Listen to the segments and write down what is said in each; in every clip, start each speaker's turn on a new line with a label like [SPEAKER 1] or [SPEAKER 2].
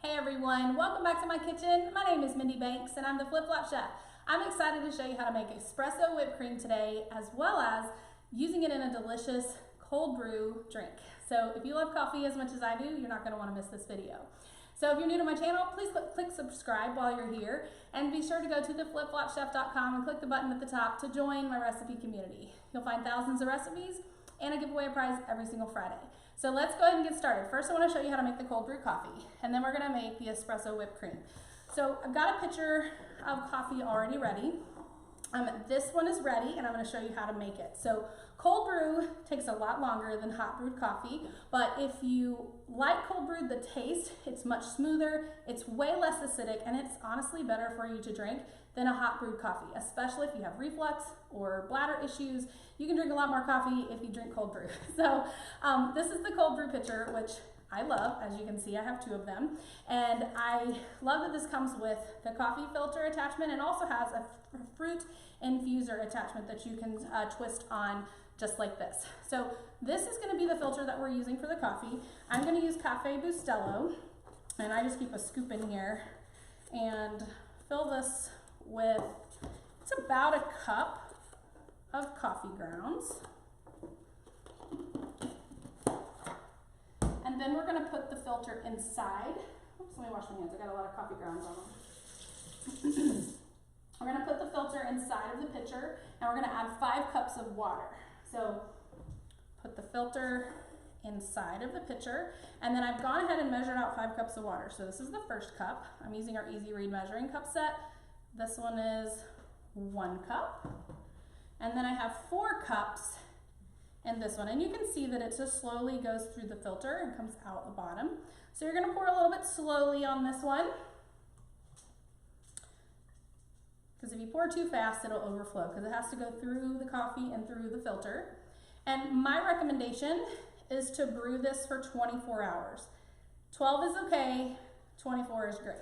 [SPEAKER 1] Hey everyone, welcome back to my kitchen. My name is Mindy Banks and I'm the Flip Flop Chef. I'm excited to show you how to make espresso whipped cream today, as well as using it in a delicious cold brew drink. So if you love coffee as much as I do, you're not going to want to miss this video. So if you're new to my channel, please click subscribe while you're here, and be sure to go to theflipflopchef.com and click the button at the top to join my recipe community. You'll find thousands of recipes and I give away a prize every single Friday. So let's go ahead and get started. First, I want to show you how to make the cold brew coffee, and then we're going to make the espresso whipped cream. So I've got a pitcher of coffee already ready. This one is ready, and I'm going to show you how to make it. So cold brew takes a lot longer than hot brewed coffee, but if you like cold brewed, the taste, it's much smoother, it's way less acidic, and it's honestly better for you to drink than a hot brewed coffee, especially if you have reflux or bladder issues. You can drink a lot more coffee if you drink cold brew. So this is the cold brew pitcher, which I love. As you can see, I have 2 of them. And I love that this comes with the coffee filter attachment, and also has a fruit infuser attachment that you can twist on just like this. So this is going to be the filter that we're using for the coffee. I'm going to use Cafe Bustelo, and I just keep a scoop in here and fill this with, it's about a cup of coffee grounds. And then we're going to put the filter inside. Oops, let me wash my hands. I got a lot of coffee grounds on them. We're going to put the filter inside of the pitcher, and we're going to add 5 cups of water. So put the filter inside of the pitcher, and then I've gone ahead and measured out 5 cups of water. So this is the first cup. I'm using our Easy Read measuring cup set. This one is 1 cup. And then I have 4 cups in this one, and you can see that it just slowly goes through the filter and comes out the bottom. So you're going to pour a little bit slowly on this one, because if you pour too fast, it'll overflow, because it has to go through the coffee and through the filter. And my recommendation is to brew this for 24 hours. 12 is okay, 24 is great.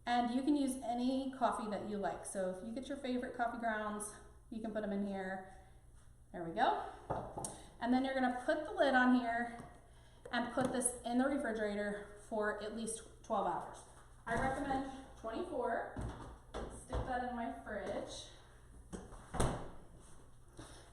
[SPEAKER 1] And you can use any coffee that you like. So if you get your favorite coffee grounds, you can put them in here. There we go. And then you're going to put the lid on here and put this in the refrigerator for at least 12 hours. I recommend 24. Stick that in my fridge.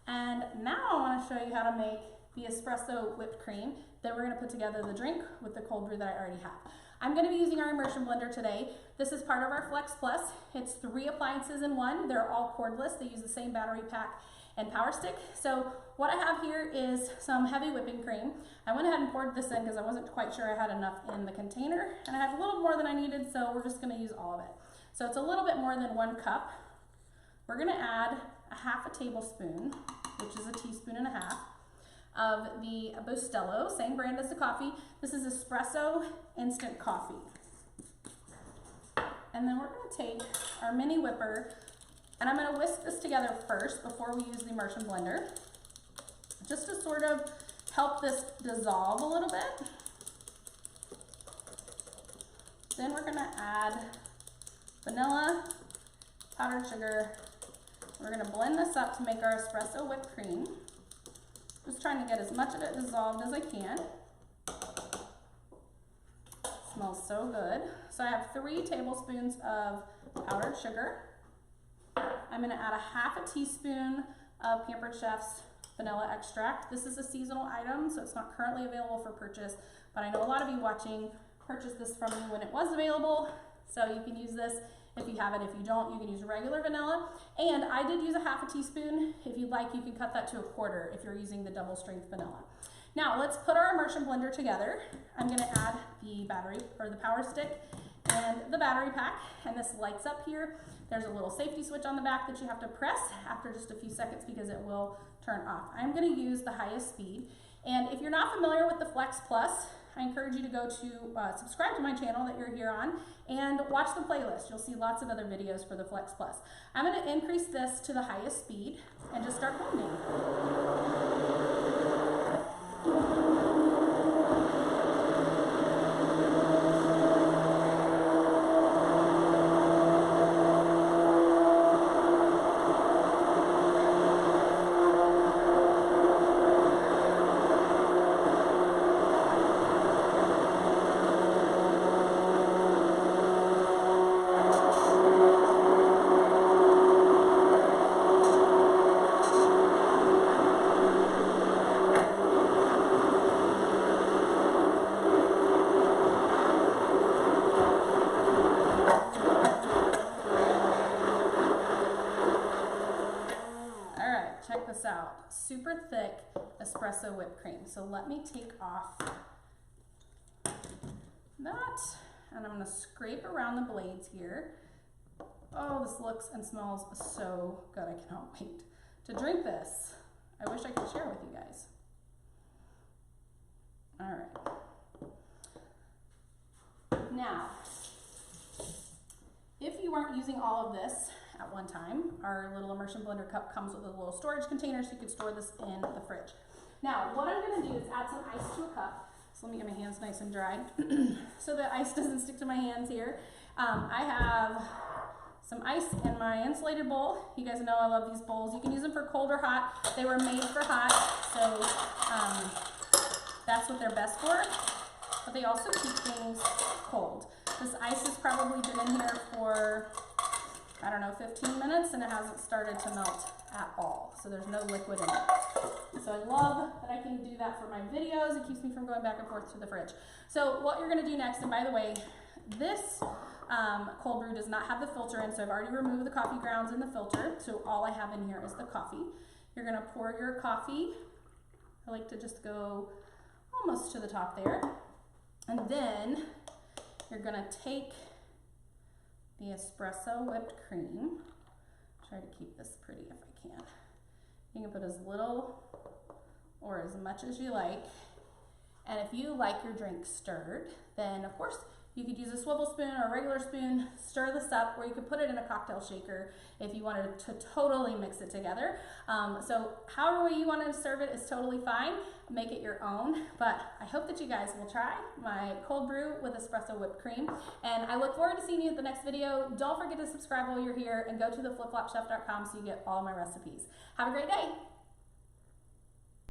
[SPEAKER 1] And now I want to show you how to make the espresso whipped cream. Then we're going to put together the drink with the cold brew that I already have. I'm going to be using our immersion blender today. This is part of our Flex Plus. It's 3 appliances in one. They're all cordless. They use the same battery pack and power stick. So what I have here is some heavy whipping cream. I went ahead and poured this in because I wasn't quite sure I had enough in the container, and I had a little more than I needed, so we're just going to use all of it. So it's a little bit more than 1 cup. We're going to add a half a tablespoon, which is a teaspoon and a half, of the Bustelo, same brand as the coffee. This is espresso instant coffee. And then we're going to take our mini whipper, and I'm going to whisk this together first before we use the immersion blender, just to sort of help this dissolve a little bit. Then we're going to add vanilla, powdered sugar. We're going to blend this up to make our espresso whipped cream. Just trying to get as much of it dissolved as I can. Smells so good. So I have 3 tablespoons of powdered sugar. I'm going to add a half a teaspoon of Pampered Chef's vanilla extract. This is a seasonal item, so it's not currently available for purchase, but I know a lot of you watching purchased this from me when it was available, so you can use this if you have it. If you don't, you can use regular vanilla. And I did use a half a teaspoon. If you'd like, you can cut that to a quarter if you're using the double strength vanilla. Now let's put our immersion blender together. I'm going to add the battery, or the power stick, and the battery pack, and this lights up here. There's a little safety switch on the back that you have to press after just a few seconds because it will turn off. I'm going to use the highest speed. And if you're not familiar with the Flex Plus, I encourage you to go to subscribe to my channel that you're here on and watch the playlist. You'll see lots of other videos for the Flex Plus. I'm going to increase this to the highest speed and just start blending. espresso whipped cream. So let me take off that, and I'm gonna scrape around the blades here. Oh, this looks and smells so good. I cannot wait to drink this. I wish I could share with you guys. All right. Now, if you weren't using all of this at one time, our little immersion blender cup comes with a little storage container so you can store this in the fridge. Now, what I'm gonna do is add some ice to a cup. So let me get my hands nice and dry so the ice doesn't stick to my hands here. I have some ice in my insulated bowl. You guys know I love these bowls. You can use them for cold or hot. They were made for hot, so that's what they're best for. But they also keep things cold. This ice has probably been in here for, I don't know, 15 minutes, and it hasn't started to melt at all. So there's no liquid in it. So I love that I can do that for my videos. It keeps me from going back and forth to the fridge. So what you're gonna do next, and by the way, this cold brew does not have the filter in, so I've already removed the coffee grounds in the filter. So all I have in here is the coffee. You're gonna pour your coffee. I like to just go almost to the top there. And then you're gonna take the espresso whipped cream. Try to keep this pretty if I can. You can put as little or as much as you like. And if you like your drink stirred, then of course you could use a swivel spoon or a regular spoon, stir this up, or you could put it in a cocktail shaker if you wanted to totally mix it together. So however way you want to serve it is totally fine. Make it your own, but I hope that you guys will try my cold brew with espresso whipped cream. And I look forward to seeing you at the next video. Don't forget to subscribe while you're here, and go to theflipflopchef.com so you get all my recipes. Have a great day.